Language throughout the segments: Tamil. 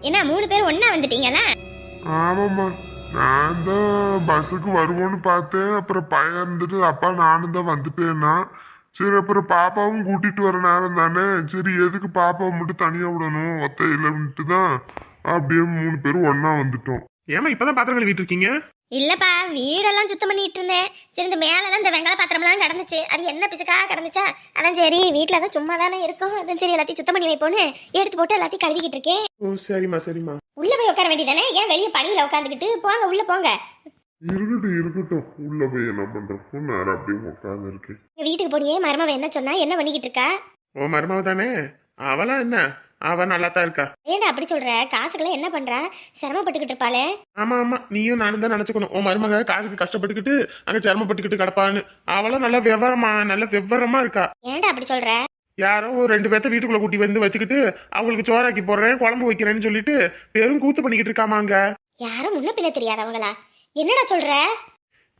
என்ன 3 பேரும் ஒண்ணா வந்துட்டீங்களா? ஆமாம்மா, நான் தான் பஸ்ஸுக்கு வருவோன்னு பார்த்தேன். அப்புறம் பையன் இருந்துட்டு அப்பா நானும் தான் வந்துட்டேன்னா, சரி அப்புறம் பாப்பாவும் கூட்டிட்டு வர நேரம் தானே, சரி எதுக்கு பாப்பாவை மட்டும் தனியாக விடணும் ஒத்தையிலன்ட்டு தான் அப்படியே 3 பேரும் ஒண்ணா வந்துட்டோம். ஏமா இப்பதான் பாத்திரம் கழுவிட்டு இருக்கீங்க? இல்லப்பா, வீடெல்லாம் சுத்தம் பண்ணிட்டு இருந்தேன். சரி, இந்த மேலெல்லாம் இந்த வெங்காய பாத்திரம்லாம் கிடந்துச்சு, அது என்ன பிசுக்கா கிடந்துச்சா, அதான் சரி வீட்டில் தான் சும்மா தானே இருக்கும், அதான் சரி எல்லாத்தையும் சுத்தம் பண்ணி வைப்போன்னு எடுத்து போட்டு எல்லாத்தையும் கழுவிக்கிட்டு இருக்கேன். ஓ சரிம்மா சரிம்மா. உள்ள போய் உட்கார வேண்டியதானே, ஏன் வெளியே பணியில உட்காந்துக்கிட்டு? போங்க உள்ள போங்க. இருக்கட்டும் உள்ள போய் என்ன பண்றோம், நேரம் அப்படியே உட்காந்து இருக்கு. வீட்டுக்கு போனியே, மருமவ என்ன சொன்னா, என்ன பண்ணிக்கிட்டு இருக்கா? ஓ மருமாவ தானே, அவளா என்ன, அவ நல்லா தான் இருக்கா. ஏன்டா அப்படி சொல்ற? காசுக்கெல்லாம் என்ன பண்றா? சிரமப்பட்டுக்கிட்டு இருப்பாளே. ஆமா ஆமா, நீயும் நானும் தான் நினைச்சுக்கணும். உன் மருமக காசுக்கு கஷ்டப்பட்டுக்கிட்டு அங்க சிரமப்பட்டுக்கிட்டு கிடப்பான்னு. அவளும் நல்ல விவரமா இருக்கா. ஏன்டா அப்படி சொல்ற? யாரோ ஒரு 2 பேர்த்த வீட்டுக்குள்ள கூட்டி வந்து வச்சுக்கிட்டு அவங்களுக்கு சோறாக்கி போடுறேன் குழம்பு வைக்கிறேன்னு சொல்லிட்டு பெரும் கூத்து பண்ணிக்கிட்டு இருக்காமாங்க. யாரும் முன்ன பின்ன தெரியாதவங்களா? என்னடா சொல்ற?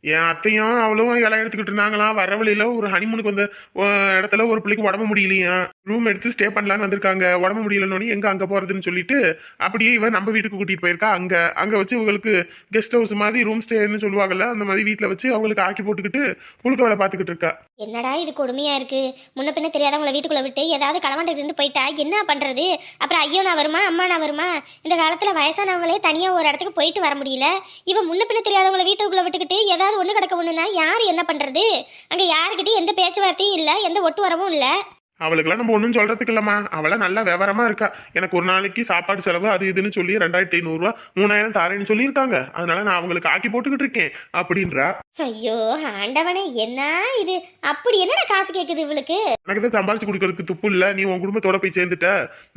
என் அத்தையும் அவளும் இலை எடுத்துக்கிட்டு இருந்தாங்களாம். வர வழியில ஒரு ஹனிமூனுக்கு வந்த இடத்துல ஒரு பிள்ளைக்கு உடம்பு முடியலையா, ரூம் எடுத்து ஸ்டே பண்ணலான்னு வந்திருக்காங்க. உடம்பு முடியலன்னு எங்க அங்க போறதுன்னு சொல்லிட்டு அப்படியே இவன் நம்ம வீட்டுக்கு கூட்டிட்டு போயிருக்கா. அங்க வச்சு இவங்களுக்கு கெஸ்ட் ஹவுஸ் மாதிரி ரூம் ஸ்டேன்னு சொல்லுவாங்கல்ல, அந்த மாதிரி வீட்டுல வச்சு அவங்களுக்கு ஆக்கி போட்டுக்கிட்டு புழுக்க வேலை பார்த்துக்கிட்டு இருக்கா. என்னடா இது கொடுமையா இருக்கு. முன்ன பின்ன தெரியாதவங்களை வீட்டுக்குள்ள விட்டு ஏதாவது களவாண்டு போயிட்டா என்ன பண்றது? அப்புறம் ஐயோ நான் வருமா, அம்மா நான் வருமா? இந்த காலத்துல வயசானவங்களே தனியா ஒரு இடத்துக்கு போயிட்டு வர முடியல. இவன் முன்ன பின்ன தெரியாதவங்களை வீட்டுக்குள்ள விட்டுக்கிட்டு ஏதாவது ஒண்ணு கிடக்க ஒண்ணுனா யாரு என்ன பண்றது? அங்க யாருக்கிட்டையும் எந்த பேச்சுவார்த்தையும் இல்ல, எந்த ஒட்டு வரவும் இல்ல. அவளுக்கெல்லாம் நம்ம ஒன்றும் சொல்றதுக்கு இல்லம்மா. அவளை நல்லா விவரமா இருக்கா. எனக்கு ஒரு நாளைக்கு சாப்பாடு செலவு அது இதுன்னு சொல்லி 2500 3000 தாரேன்னு சொல்லியிருக்காங்க. அதனால நான் அவங்களுக்கு ஆக்கி போட்டுக்கிட்டு இருக்கேன் அப்படின்றா. ஐயோ ஆண்டவனே, என்ன இது? அப்படி என்னடா காசு கேக்குது இவளுக்கு? எனக்கு தான் சம்பாரிச்சு கொடுக்கறதுக்கு துப்பு இல்ல. நீ உன் குடும்பத்தோட போய் சேர்ந்துட்ட,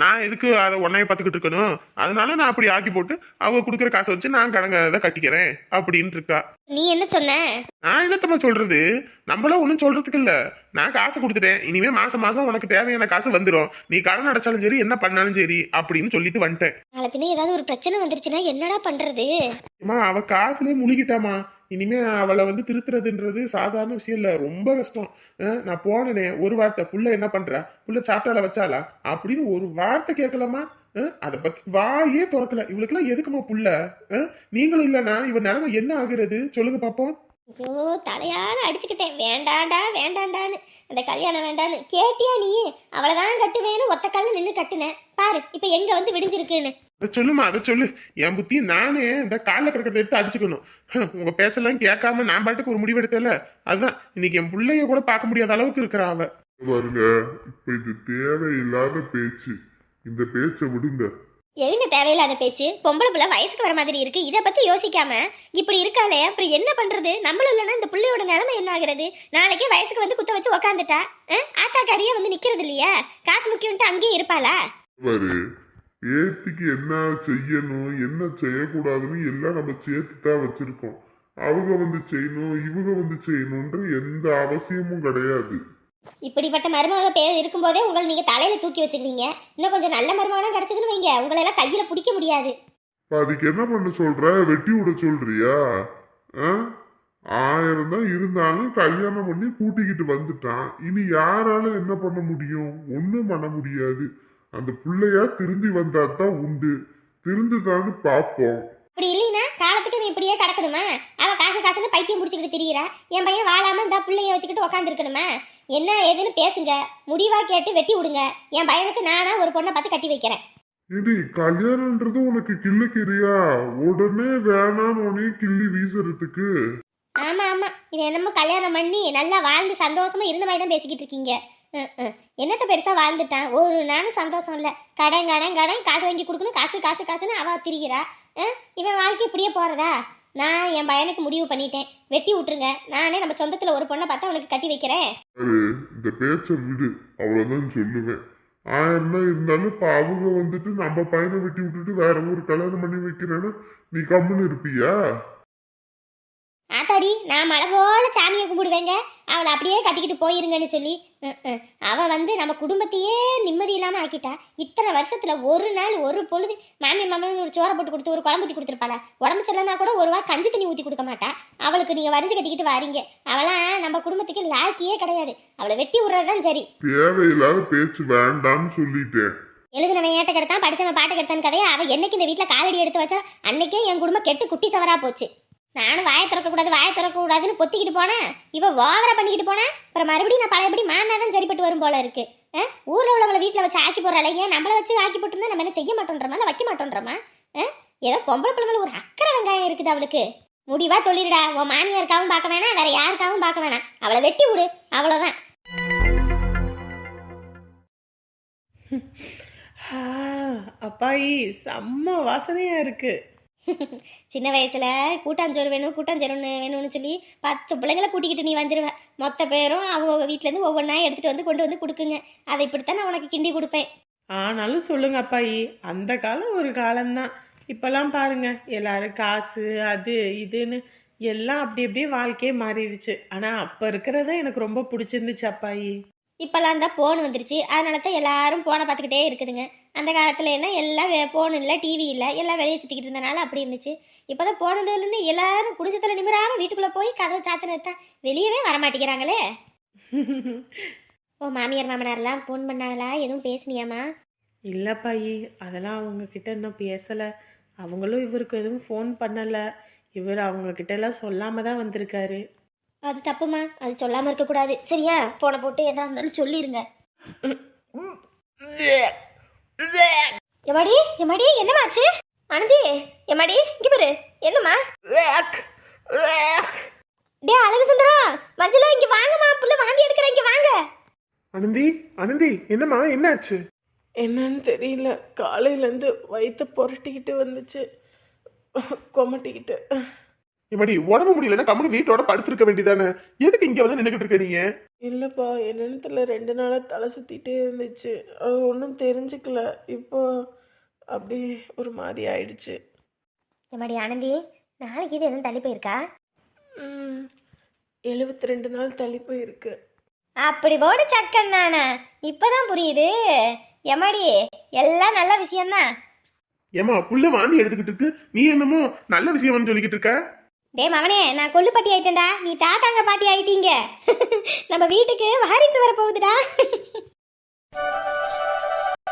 நான் எதுக்கு அதை ஒன்னைய பார்த்துக்கிட்டு இருக்கணும்? அதனால நான் அப்படி ஆக்கி போட்டு அவங்க கொடுக்குற காசை வச்சு நான் கடங்க கட்டிக்கிறேன் அப்படின்னு இருக்கா. நீ என்ன சொன்ன? நான் என்னத்தம்மா சொல்றது, நம்மள ஒன்றும் சொல்றதுக்கு இல்ல. நான் காசு கொடுத்துட்டேன், இனிமே மாசம் மாசம் உனக்கு தேவையான காசு வந்துடும், நீ கடன் அடைச்சாலும் சரி என்ன பண்ணாலும் சரி அப்படின்னு சொல்லிட்டு வந்துட்டேன். நாளை பின்ன ஏதாவது ஒரு பிரச்சனை வந்துருச்சுன்னா என்னடா பண்றது? அவ காசுலயே முழுகிட்டாமா. இனிமே அவளை திருத்துறதுன்றது சாதாரண விஷயம் இல்ல, ரொம்ப கஷ்டம். நான் போனேனே ஒரு வார்த்தை, புள்ள என்ன பண்றா, புள்ள சாப்பிட்டால வச்சாலா அப்படின்னு ஒரு வார்த்தை கேட்கலாமா? அதை பத்தி வாயே திறக்கல. இவளுக்கெல்லாம் எதுக்குமா புள்ள? நீங்களும் இல்லைன்னா இவன் நிலைமை என்ன ஆகுறது சொல்லுங்க பாப்போம். ஐயோ தலையால அடிச்சுக்கிட்டேன், வேண்டாண்டா வேண்டாண்டான்னு. அந்த கல்யாணம் வேண்டான்னு கேட்டியா நீ? அவளைதான் கட்டுவேன்னு ஒத்த கால நின்று கட்டுனேன் பாரு, இப்ப எங்க வந்து விடிஞ்சிருக்குன்னு. அதை சொல்லுமா, அதை சொல்லு. என் புத்தி நானே இந்த காலில் கிடக்கிறத எடுத்து அடிச்சுக்கணும். உங்க பேச்செல்லாம் கேட்காம நான் பாட்டுக்கு ஒரு முடிவு எடுத்தல, அதுதான் இன்னைக்கு என் பிள்ளைய கூட பார்க்க முடியாத அளவுக்கு இருக்கிறா அவ. பாருங்க, இப்ப இது தேவையில்லாத பேச்சு, இந்த பேச்சை விடுங்க. எதுங்க தேவையில்லாத பேச்சு? பொம்பளை பிள்ளை வயசுக்கு வர மாதிரி இருக்கு, இதை பத்தி யோசிக்காம இப்படி இருக்காளே, அப்புறம் என்ன பண்றது? நம்மளும் இல்லைன்னா இந்த பிள்ளையோட நிலைமை என்ன ஆகுறது? நாளைக்கே வயசுக்கு வந்து குத்த வச்சு உக்காந்துட்டா ஆத்தாக்காரியே வந்து நிக்கிறது இல்லையா? காசு முக்கியம்ட்டு அங்கேயே இருப்பாளா? பாரு, ஏத்திக்கு என்ன செய்யணும் என்ன செய்யக்கூடாதுன்னு எல்லாம் நம்ம சேர்த்து தான் வச்சிருக்கோம். அவங்க வந்து செய்யணும் இவங்க வந்து செய்யணும்ன்ற எந்த அவசியமும் கிடையாது. இப்படிப்பட்ட மருமக இருக்கும்போதே உங்களை நீங்க தலையில தூக்கி வச்சுக்கிறீங்க. இன்னும் கொஞ்சம் நல்ல மருமகெல்லாம் கிடைச்சதுன்னு வைங்க, உங்களை எல்லாம் கையில பிடிக்க முடியாது. அதுக்கு என்ன பண்ண சொல்ற? வெட்டி விட சொல்றியா? 1000 தான் இருந்தாலும் கல்யாணம் பண்ணி கூட்டிக்கிட்டு வந்துட்டான். இனி யாரால என்ன பண்ண முடியும்? ஒண்ணும் பண்ண முடியாது. அந்த பிள்ளையா திருந்தி வந்தா தான் உண்டு. திருந்துதான்னு பாப்போம். அப்படி இல்லைன்னா காலத்துக்கு இவன் இப்படியே கிடக்கணுமா? அவ காசு காசுன்னு பைத்தியம் முடிச்சுக்கிட்டு திரியிறா. என் பையன் வாழாம இந்த பிள்ளைய வச்சுக்கிட்டு உட்காந்துருக்கணுமா? என்ன ஏதுன்னு பேசுங்க, முடிவா கேட்டு வெட்டி விடுங்க. என் பையனுக்கு நானா ஒரு பொண்ணை பார்த்து கட்டி வைக்கிறேன். இடி கல்யாணம்ன்றது உனக்கு கிள்ளுக்கிறியா? உடனே வேணான்னு உடனே கிள்ளி வீசுறதுக்கு. ஆமா ஆமா, இது என்னமோ கல்யாணம் பண்ணி நல்லா வாழ்ந்து சந்தோஷமா இருந்த மாதிரி தான் பேசிக்கிட்டு இருக்கீங்க. என்னத்த பெருசா வாழ்ந்துட்டான், ஒரு நானும் சந்தோஷம் இல்லை. கடன் கடன் கடன், காசு வாங்கி கொடுக்கணும், காசு காசு காசுன்னு அவ திரிகிறா. இவன் வாழ்க்கை இப்படியே போறதா? நான் என் பையனுக்கு முடிவு பண்ணிட்டேன், வெட்டி விட்டுருங்க. நானே நம்ம சொந்தத்துல ஒரு பொண்ணை பார்த்தா அவனுக்கு கட்டி வைக்கிறேன். இந்த பேச்சை விடு, அவ்வளவுதான் சொல்லுவேன். 1000 தான் இருந்தாலும் இப்ப அவங்க நம்ம பையனை வெட்டி விட்டுட்டு வேற ஒரு கல்யாணம் பண்ணி வைக்கிறேன்னா நீ கம்முன்னு இருப்பியா? ஆத்தாடி, நான் மழை போல சாமியை கும்பிடுவேங்க, அவளை அப்படியே கட்டிக்கிட்டு போயிருங்கன்னு சொல்லி. அவள் நம்ம குடும்பத்தையே நிம்மதி இல்லாமல் ஆக்கிட்டா. இத்தனை வருஷத்தில் ஒரு நாள் ஒரு பொழுது மாமி மாமன் ஒரு சோறை போட்டு கொடுத்து ஒரு குழம்பு ஊற்றி கொடுத்துருப்பாளா? உடம்பு செல்லனா கூட ஒரு வாரம் கஞ்சி தண்ணி ஊற்றி கொடுக்க மாட்டா. அவளுக்கு நீங்கள் வரைஞ்சு கட்டிக்கிட்டு வாரீங்க. அவளாம் நம்ம குடும்பத்துக்கு லாக்கியே கிடையாது. அவளை வெட்டி விடுறது தான் சரி. தேவையில்லாத பேச்சு வேண்டாம்னு சொல்லிட்டேன். எழுதுனவன் ஏட்ட கெடுத்தான், படிச்சவன் பாட்டு கெடுத்தான் கதையா அவ என்னைக்கு இந்த வீட்டில் காலடி எடுத்து வச்சா அன்னைக்கே என் குடும்பம் கெட்டு குட்டி சவரா போச்சு. நானும் வாயை திறக்கக்கூடாதுன்னு பொத்திக்கிட்டு போனேன். இவ ஓவரா பண்ணிக்கிட்டு போனேன். அப்புறம் மறுபடியும் நான் பழையபடி மாறினாதான் சரிப்பட்டு வரும் போல இருக்கு. ஊரில் உள்ளவங்களை வீட்டில் வச்சு ஆக்கி போடுற அலையே நம்மளை வச்சு ஆக்கி போட்டுருந்தா நம்ம என்ன செய்ய மாட்டோன்றமா இல்லை வைக்க மாட்டோன்றமா? ஏதோ பொம்பளை பிள்ளைங்கள ஒரு அக்கறை வெங்காயம் இருக்குது அவளுக்கு. முடிவா சொல்லிடுடா, உன் மாமியாருக்காகவும் பார்க்க வேணாம், வேற யாருக்காகவும் பார்க்க வேணாம், அவளை வெட்டி விடு, அவ்வளோதான். அப்பாயி செம்ம வாசனையா இருக்கு. சின்ன வயசுல கூட்டாஞ்சோறு வேணும்னு சொல்லி 10 பிள்ளைங்களை கூட்டிக்கிட்டு நீ வந்துடுவ. மொத்த பேரும் அவங்க வீட்டிலேருந்து ஒவ்வொன்றா எடுத்துகிட்டு வந்து கொண்டு வந்து கொடுக்குங்க. அதை இப்படித்தான் நான் உனக்கு கிண்டி கொடுப்பேன். ஆனாலும் சொல்லுங்க அப்பாயி, அந்த காலம் ஒரு காலம்தான். இப்பெல்லாம் பாருங்க, எல்லாரும் காசு அது இதுன்னு எல்லாம் அப்படி அப்படியே வாழ்க்கையே மாறிடுச்சு. ஆனால் அப்போ இருக்கிறத எனக்கு ரொம்ப பிடிச்சிருந்துச்சு அப்பாயி. இப்போல்லாம் தான் ஃபோன் வந்துருச்சு, அதனால தான் எல்லாரும் ஃபோனை பார்த்துக்கிட்டே இருக்குதுங்க. அந்த காலத்தில் என்ன எல்லாம் ஃபோன் இல்லை, டிவி இல்லை, எல்லாம் வெளியே சுற்றிக்கிட்டு இருந்தனால அப்படி இருந்துச்சு. இப்போ தான் போனதுலேருந்து எல்லாரும் குடிச்சத்தில் நிமிராமல் வீட்டுக்குள்ளே போய் கதவை சாத்தினது தான், வெளியவே வரமாட்டேங்கிறாங்களே. ஓ மாமியார் மாமனாரெல்லாம் ஃபோன் பண்ணாங்களா? எதுவும் பேசுனியாமா? இல்லைப்பாயி, அதெல்லாம் அவங்கக்கிட்ட இன்னும் பேசலை. அவங்களும் இவருக்கு எதுவும் ஃபோன் பண்ணலை. இவர் அவங்கக்கிட்ட எல்லாம் சொல்லாமல் தான் வந்திருக்காரு. அது தப்புமா, அது சொல்லாமல் இருக்கக்கூடாது சரியா? போன போட்டு எதா இருந்தாலும் சொல்லிடுங்க. எம்மாடி எம்மாடி என்னமாச்சு? அனந்தி எம்மாடி இங்கே பாரு, என்னம்மா? டே அழகு சுந்தரம், மஞ்சளா இங்கே வாங்கம்மா, புள்ள வாந்தி எடுக்கிறேன், இங்கே வாங்க. அனந்தி என்னம்மா என்னாச்சு? என்னன்னு தெரியல, காலையிலேருந்து வயிற்று புரட்டிக்கிட்டு வந்துச்சு, கொமட்டிக்கிட்டு. இம்மாடி உடம்பு முடியலன்னா கம்முனு வீட்டோட படுத்திருக்க வேண்டியதானே, எதுக்கு இங்க வந்து நின்றுகிட்டு இருக்க நீங்க? இல்லைப்பா, என்னன்னு தெரியல, 2 நாளாக தலை சுற்றிட்டே இருந்துச்சு. அது ஒன்றும் தெரிஞ்சுக்கல. இப்போ அப்படி ஒரு மாதிரி ஆயிடுச்சு. எம்மாடி ஆனந்தி, நாளைக்கு இது எதுவும் தள்ளி போயிருக்கா? 72 நாள் தள்ளி போயிருக்கு. அப்படி போடு சக்கன் நானா, இப்பதான் புரியுது. எம்மாடி எல்லாம் நல்ல விஷயம்தான். ஏமா புள்ள வாந்தி எடுத்துக்கிட்டு இருக்கு, நீ என்னமோ நல்ல விஷயம்னு சொல்லிக்கிட்டு இருக்க? டே மவனே, நான் கொள்ளுப்பட்டி ஆயிட்டேன்டா, நீ தாத்தாங்க பாட்டி ஆயிட்டீங்க. நம்ம வீட்டுக்கு வாரிசு வர போகுதுடா.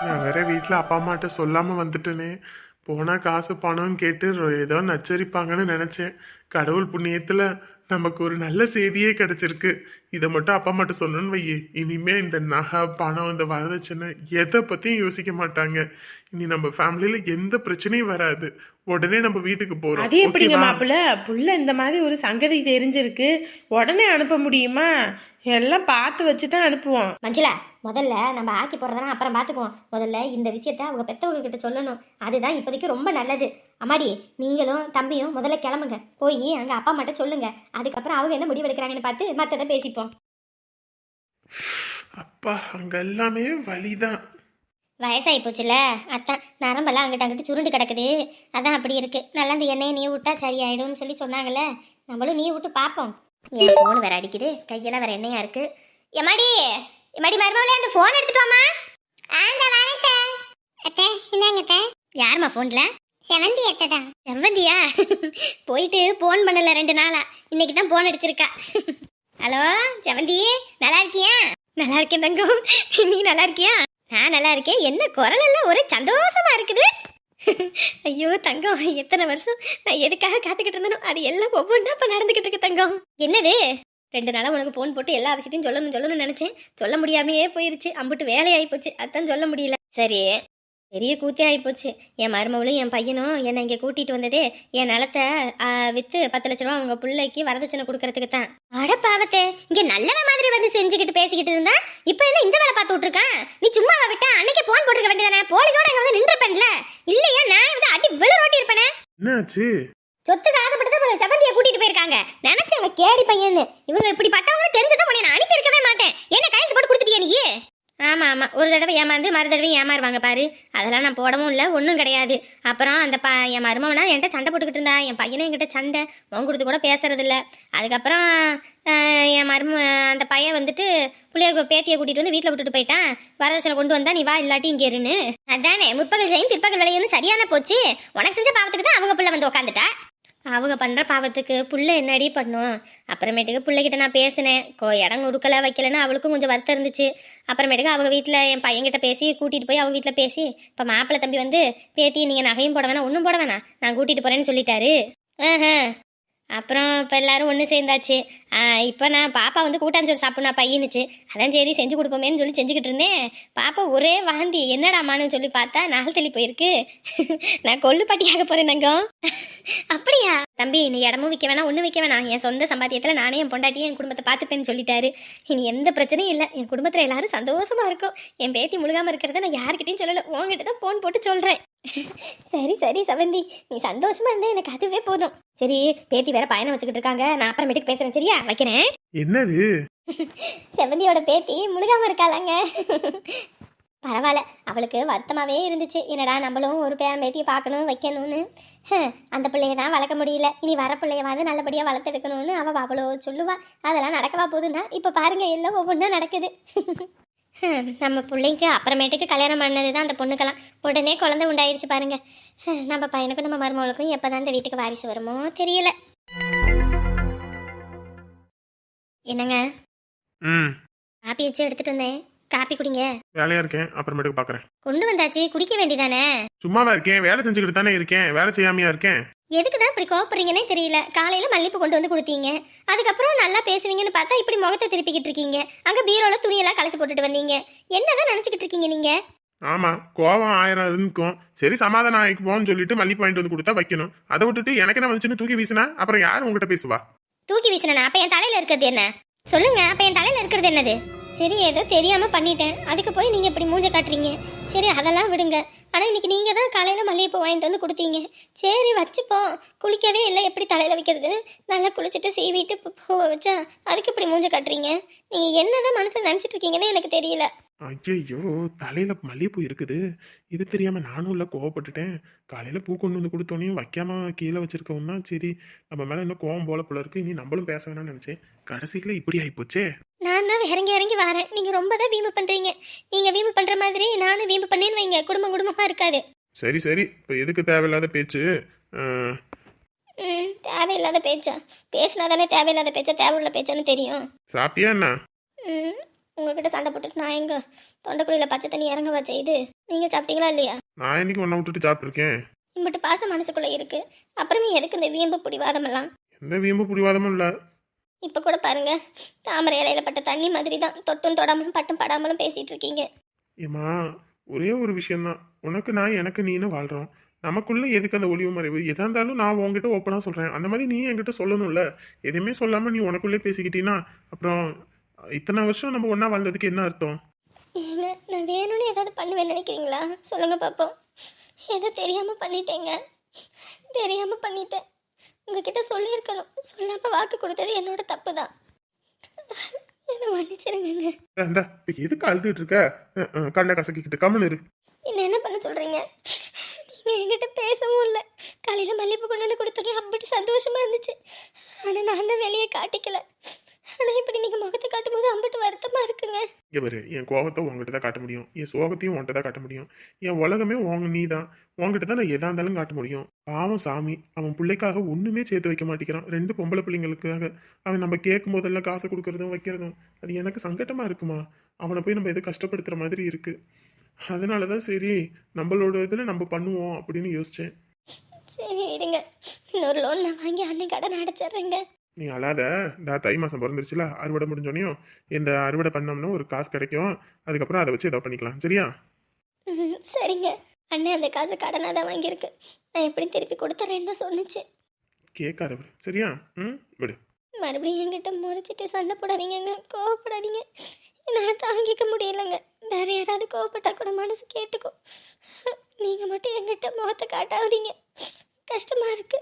நான் வேற வீட்டில் அப்பா அம்மாட்ட சொல்லாம வந்துட்டேனே. போனா காசு பணம்னு கேட்டு ஏதோ நச்சரிப்பாங்கன்னு நினைச்சேன். கடவுள் புண்ணியத்துல நமக்கு ஒரு நல்ல செய்தியே கிடைச்சிருக்கு. இதை மட்டும் அப்பா அம்மாட்ட சொன்னோன்னு வையே, இனிமே இந்த நகை பணம் இந்த வரதட்சணை எதை பத்தியும் யோசிக்க மாட்டாங்க. இனி நம்ம ஃபேமிலியில எந்த பிரச்சனையும் வராது. உடனே நம்ம வீட்டுக்கு போறோம். அது எப்படிங்க மாப்பிள்ள, புள்ள இந்த மாதிரி ஒரு சங்கதி தெரிஞ்சிருக்கு, உடனே அனுப்ப முடியுமா? எல்லாம் பார்த்து வச்சு தான் அனுப்புவோம். மஞ்சளா, முதல்ல நம்ம ஆக்கி போடுறதெல்லாம் அப்புறம் பார்த்துக்குவோம். முதல்ல இந்த விஷயத்த அவங்க பெத்தவங்க கிட்ட சொல்லணும். அதுதான் இப்போதைக்கு ரொம்ப நல்லது. அம்மாடி, நீங்களும் தம்பியும் முதல்ல கிளம்புங்க, போய் அங்கே அப்பா அம்மாட்ட சொல்லுங்க. அதுக்கப்புறம் அவங்க என்ன முடிவு எடுக்கிறாங்கன்னு பார்த்து மற்றதை பேசிப்போம். அப்பா, அங்க எல்லாமே வலிதான். வயசாகி போச்சுல, அத்தான் நரம்பெல்லாம் அங்கிட்ட அங்கிட்டு சுருண்டு கிடக்குது, அதான் அப்படி இருக்கு. நல்லா இந்த எண்ணெயை நீ விட்டா சரியாயிடும்னு சொல்லி சொன்னாங்கல்ல, நம்மளும் நீ விட்டு பார்ப்போம். என் ஃபோன் வேற அடிக்குது, கையெல்லாம் வேற எண்ணெயா இருக்கு. எம்மாடி எம்மாடி மருமகளே, அந்த ஃபோன் எடுத்துட்டு வாமா. அத்தை இந்தாங்க அத்தை. யாருமா ஃபோன்ல? செவந்தி அத்தை தான். செவந்தியா? போயிட்டு ஃபோன் பண்ணல 2 நாளா, இன்னைக்கு தான் ஃபோன் அடிச்சிருக்கா. ஹலோ செவந்தி, நல்லா இருக்கியா? நல்லா இருக்கேன் தங்கம், நீ நல்லா இருக்கியா? நான் நல்லா இருக்கேன். என்ன குரல் எல்லாம் ஒரே சந்தோஷமா இருக்குது. ஐயோ தங்கம், எத்தனை வருஷம் நான் எதுக்காக காத்துக்கிட்டு இருந்தனோ அது எல்லாம் ஒவ்வொன்றா இப்போ நடந்துக்கிட்டு இருக்கு தங்கம். என்னது, 2 நாளாக உனக்கு ஃபோன் போட்டு எல்லா விஷயத்தையும் சொல்லணும்னு நினச்சேன். சொல்ல முடியாமையே போயிருச்சு, அம்புட்டு வேலையாகி போச்சு, அதான் சொல்ல முடியல. சரி, பெரிய கூத்தே ஆகிப்போச்சு. என் மருமகளும் என் பையனும் என்னை இங்கே கூட்டிகிட்டு வந்ததே என் நிலத்தை விற்று 10 லட்ச ரூபா அவங்க பிள்ளைக்கு வரதட்சணை கொடுக்கறதுக்கு தான். அட பாவத்தே, இங்கே நல்லவன் மாதிரி வந்து செஞ்சுக்கிட்டு பேசிக்கிட்டு இருந்தா இப்போ என்ன இந்த வேலை பார்த்து விட்ருக்கான்? நீ சும்மாவா விட்டா? அன்னைக்கு ஃபோன் போட்டுருக்க வேண்டியதானே? போலீஸோட இங்கே வந்து நின்றுப்பேன்ல, இல்லையா நான் வந்து அடி விழுரோட்டி இருப்பேனே. என்னாச்சு? சொத்துக்கு ஆசைப்பட்டு தான் செவந்தியை கூட்டிட்டு போயிருக்காங்க. நினைச்சாங்க கேடி பையன்னு. இவங்க இப்படி பட்டவங்க தெரிஞ்சதான் உன்னை நான் அனுப்பி இருக்கவே மாட்டேன். என்ன கைக்கு போட்டு கொடுத்துட்டியா நீ? ஆமாம், ஒரு தடவை ஏமாந்து மறு தடவை ஏமாறுவாங்க பாரு. அதெல்லாம் நான் போடவும் இல்லை, ஒன்றும் கிடையாது. அப்புறம் அந்த என் மருமவனா என்கிட்ட சண்டை போட்டுக்கிட்டு இருந்தா, என் பையனும் என்கிட்ட சண்டை, உன் கொடுத்து கூட பேசுறதில்ல. அதுக்கப்புறம் என் அந்த பையன் வந்துட்டு பிள்ளைய பேத்தியை கூட்டிகிட்டு வந்து வீட்டில் விட்டுட்டு போயிட்டான். வரதட்சணை கொண்டு வந்தா நீ வா, இல்லாட்டி இங்கே இருன்னு. அதானே முற்பகல் செய்யும் பிற்பகல் விளையும்னு சரியான போச்சு. உனக்கு செஞ்ச பாவத்துக்கு தான் அவங்க பிள்ளை வந்து உட்காந்துட்டா. அவங்க பண்ணுற பாவத்துக்கு புள்ள என்னடி பண்ணும். அப்புறமேட்டுக்கு பிள்ளைகிட்ட நான் பேசினேன், இடம் கொடுக்கல வைக்கலன்னு அவளுக்கும் கொஞ்சம் வருத்தம் இருந்துச்சு. அப்புறமேட்டுக்கு அவங்க வீட்டில் என் பையன்கிட்ட பேசி கூட்டிகிட்டு போய் அவங்க வீட்டில் பேசி இப்போ மாப்பிள்ளை தம்பி வந்து பேத்தி நீங்கள் நகையும் போட வேணாம் ஒன்றும் போட வேணாம் நான் கூட்டிகிட்டு போகிறேன்னு சொல்லிட்டாரு. அப்புறம் இப்போ எல்லாரும் ஒன்று சேர்ந்தாச்சு. இப்போ நான் பாப்பா வந்து கூட்டாஞ்சோறு சாப்பிட்ணும் பையனுச்சு. அதான் சரி செஞ்சு கொடுப்போமேன்னு சொல்லி செஞ்சுக்கிட்டு இருந்தேன். பாப்பா ஒரே வாந்தி என்னடாமான்னு சொல்லி பார்த்தா நாள் தள்ளி போயிருக்கு. நான் கொள்ளுப்பட்டியாக போகிறேன் தங்கம். அப்படியா தம்பி, நீ இடமும் விற்க வேணாம் ஒன்றும் விற்க வேணாம், என் சொந்த சம்பாத்தியத்தில் நானே என் பொண்டாட்டியும் என் குடும்பத்தை பார்த்துப்பேன்னு சொல்லிட்டாரு. இனி எந்த பிரச்சனையும் இல்லை, என் குடும்பத்தில் எல்லாரும் சந்தோஷமா இருக்கும். என் பேத்தி முழுகாமல் இருக்கிறத நான் யார்கிட்டையும் சொல்லலை, உங்ககிட்ட தான் ஃபோன் போட்டு சொல்கிறேன். சரி சரி சவந்தி, நீ சந்தோஷமா இருந்தா எனக்கு அதுவே போதும். சரி பேத்தி வேற பயணம் வச்சுக்கிட்டு இருக்காங்க, நான் அப்புறமேட்டுக்கு பேசுறேன் சரியா, வைக்கிறேன். என்னது செவந்தியோட பேத்தி முழுகாம இருக்காளாங்க. பரவாயில்ல, அவளுக்கு வருத்தமாவே இருந்துச்சு, என்னடா நம்மளும் ஒரு பேரன் பேத்தியை பார்க்கணும் வைக்கணும்னு. அந்த பிள்ளைய தான் வளர்க்க முடியல, இனி வர பிள்ளையவாது நல்லபடியாக வளர்த்தெடுக்கணும்னு அவள் அவ்வளோ சொல்லுவா. அதெல்லாம் நடக்கவா போகுதுன்னா இப்போ பாருங்க எல்லாம் ஒவ்வொன்றா நடக்குது. நம்ம பிள்ளைக்கு அப்புறமேட்டுக்கு கல்யாணம் பண்ணது தான் அந்த பொண்ணுக்கெல்லாம் உடனே குழந்தை உண்டாயிருச்சு பாருங்க. நம்ம பையனுக்கும் நம்ம மருமகளுக்கும் எப்போ தான் இந்த வீட்டுக்கு வாரிசு வருமோ தெரியல. என்னங்க காப்பி வச்சு எடுத்துட்டு வந்தேன், காப்பி குடிங்க. வேலையா இருக்கேன், அப்புறமேட்டுக்கு பாக்குறேன். கொண்டு வந்தாச்சு, குடிக்க வேண்டியதானே. சும்மாவா இருக்கேன், வேலை செஞ்சுக்கிட்டு தானே இருக்கேன், வேலை செய்யாமையா இருக்கேன். எதுக்கு தான் இப்படி கோவப்படுறீங்கன்னே தெரியல. காலையில மல்லிப்பூ கொண்டு வந்து கொடுத்தீங்க, அதுக்கப்புறம் நல்லா பேசுவீங்கன்னு பார்த்தா இப்படி முகத்தை திருப்பிக்கிட்டு இருக்கீங்க. அங்க பீரோல துணியெல்லாம் கலைச்சு போட்டுட்டு வந்தீங்க. என்னதான் நினைச்சுக்கிட்டு இருக்கீங்க நீங்க? ஆமா, கோவம் 1000 இருக்கும். சரி சமாதானம் ஆயிக்குவோன்னு சொல்லிட்டு மல்லிப்பூ வாங்கிட்டு வந்து கொடுத்தா வைக்கணும். அதை விட்டுட்டு எனக்கு என்ன வந்துச்சுன்னு தூக்கி வீசினா அப்புறம் யாரும் உங்ககிட்ட பேசுவா? தூக்கி வீசினா அப்ப என் தலையில இருக்கிறது என்ன சொல்லுங்க? அப்ப என் தலையில இருக்கிறது என்னது? சரி ஏதோ தெரியாம பண்ணிட்டேன், அதுக்கு போய் நீங்க இப்படி மூஞ்ச காட்டுறீங்க. சரி அதெல்லாம் விடுங்க. ஆனா இன்னைக்கு நீங்க தான் காலையில மல்லிகைப்பூ வாங்கிட்டு வந்து கொடுத்தீங்க. சரி வச்சுப்போம், குளிக்கவே இல்லை, எப்படி தலையில வைக்கிறதுன்னு நல்லா குளிச்சுட்டு சீவிட்டு பூ வச்சா அதுக்கு இப்படி மூஞ்ச காட்டுறீங்க. நீங்க என்னதான் மனசுல நினைச்சிட்டு இருக்கீங்கன்னு எனக்கு தெரியல. ஐயோ, தலையில மல்லிகைப்பூ இருக்குது, இது தெரியாம நானும் இல்லை கோவப்பட்டுட்டேன். காலையில பூ கொண்டு வந்து கொடுத்தோனையும் வைக்காம கீழே வச்சிருக்கவும் தான் சரி நம்ம மேல இன்னும் கோவம் போல இருக்கு, இனி நம்மளும் பேச வேணாம்னு நினைச்சேன். கடைசியில இப்படி ஆயிப்போச்சே. நான் தான் இறங்கி இறங்கி வரேன், நீங்க ரொம்ப தான் வீம்பு பண்றீங்க. நீங்க வீம்பு பண்ற மாதிரி நானும் வீம்பு பண்ணேன்னு வைங்க, குடும்பமா இருக்காது. சரி சரி, இப்போ எதுக்கு தேவையில்லாத பேச்சு? தேவையில்லாத பேச்சா? பேசினா தானே தேவையில்லாத பேச்சா தேவையுள்ள பேச்சான்னு தெரியும். சாப்பிட்டியா என்ன? உங்ககிட்ட சண்டை போட்டுட்டு நான் எங்க தொண்டைக்குழியில பச்சை தண்ணி இறங்க வச்ச இது நீங்க சாப்பிட்டீங்களா இல்லையா? நான் இன்னைக்கு ஒன்றை விட்டுட்டு சாப்பிட்டுருக்கேன். இம்பிட்டு பாசம் மனசுக்குள்ள இருக்கு, அப்புறமே எதுக்கு இந்த வீம்பு பிடிவாதம் எல்லாம்? எந்த வீம்பு பிடிவாதமும் இல்லை. இப்ப கூட பாருங்க, தாமரை இலையில பட்ட தண்ணி மாதிரி தான் தொட்டும் தொடாமலும் பட்டும் படாமலும் பேசிட்டு இருக்கீங்க. ஏமா, ஒரே ஒரு விஷயம்தான், உனக்கு நான் எனக்கு நீன்னு வாழ்கிறோம். நமக்குள்ள எதுக்கு அந்த ஒளிவு மறைவு? எதா இருந்தாலும் நான் உங்ககிட்ட ஓப்பனாக சொல்கிறேன், அந்த மாதிரி நீ என்கிட்ட சொல்லணும்ல. எதுவுமே சொல்லாமல் நீ உனக்குள்ளே பேசிக்கிட்டீன்னா அப்புறம் இத்தனை வருஷம் நம்ம ஒன்றா வாழ்ந்ததுக்கு என்ன அர்த்தம்? ஏங்க, நான் வேணும்னு ஏதாவது பண்ணுவேன்னு நினைக்கிறீங்களா? சொல்லுங்க பாப்போம். ஏதோ தெரியாம பண்ணிட்டேங்க, தெரியாம பண்ணிட்டேன். உங்ககிட்ட சொல்லியிருக்கணும், சொல்லாம வாக்கு கொடுத்தது என்னோட தப்பு தான். என்ன மன்னிச்சிருங்க. இந்த எதுக்கு அழுதுட்டு இருக்க? கண்ணை கசக்கிக்கிட்டு கம்முன்னு இரு. என்ன பண்ண சொல்றீங்க? நீங்க என்கிட்ட பேசவும் இல்லை, காலையில மல்லிகைப்பூ கொண்டு வந்து கொடுத்தோன்னே அப்படி சந்தோஷமா இருந்துச்சு. ஆனா நான் தான் வெளியே காட்டிக்கல. ஆனா இப்படி நீங்க முகத்தை காட்டும் போது அம்பிட்டு வருத்தமா இருக்குங்க. இங்கே பாரு, என் கோபத்தை உங்ககிட்ட தான் காட்ட முடியும், என் சோகத்தையும் உன்கிட்ட தான் காட்ட முடியும். என் உலகமே நீ தான், உங்ககிட்ட தான் நான் எதா இருந்தாலும் காட்ட முடியும். பாவம் சாமி, அவன் பிள்ளைக்காக ஒன்றுமே சேர்த்து வைக்க மாட்டேங்கிறான். 2 பொம்பளை பிள்ளைங்களுக்காக அவன் நம்ம கேட்கும் போதெல்லாம் காசு கொடுக்கறதும் வைக்கிறதும் அது எனக்கு சங்கட்டமாக இருக்குமா? அவனை போய் நம்ம எது கஷ்டப்படுத்துகிற மாதிரி இருக்கு. அதனால தான் சரி நம்மளோட இதில் நம்ம பண்ணுவோம் அப்படின்னு யோசித்தேன். சரி விடுங்க, இன்னொரு லோன் நான் வாங்கி அன்னைக்கு கடன் அடைச்சிட்றேங்க. நீ அழாத, இந்த தை மாதம் பிறந்துருச்சுல, அறுவடை முடிஞ்சோனையும் இந்த அறுவடை பண்ணோம்னா ஒரு காசு கிடைக்கும், அதுக்கப்புறம் அதை வச்சு ஏதோ பண்ணிக்கலாம் சரியா? சரிங்க. அண்ணன் அந்த காசு கடனாக தான் வாங்கியிருக்கு, நான் எப்படி திருப்பி கொடுத்துறேன்னு தான் சொன்னிச்சு. கேட்காத விடு சரியா? விடு. மறுபடியும் என்கிட்ட முறைச்சிட்டு சண்டை போடாதீங்கங்க, கோவப்படாதீங்க. என்னால் தாங்கிக்க முடியலைங்க. வேற யாராவது கோவப்பட்டா கூட மனசு கேட்டுக்கும். நீங்கள் மட்டும் என்கிட்ட முகத்தை காட்டாதீங்க, கஷ்டமாக இருக்கு.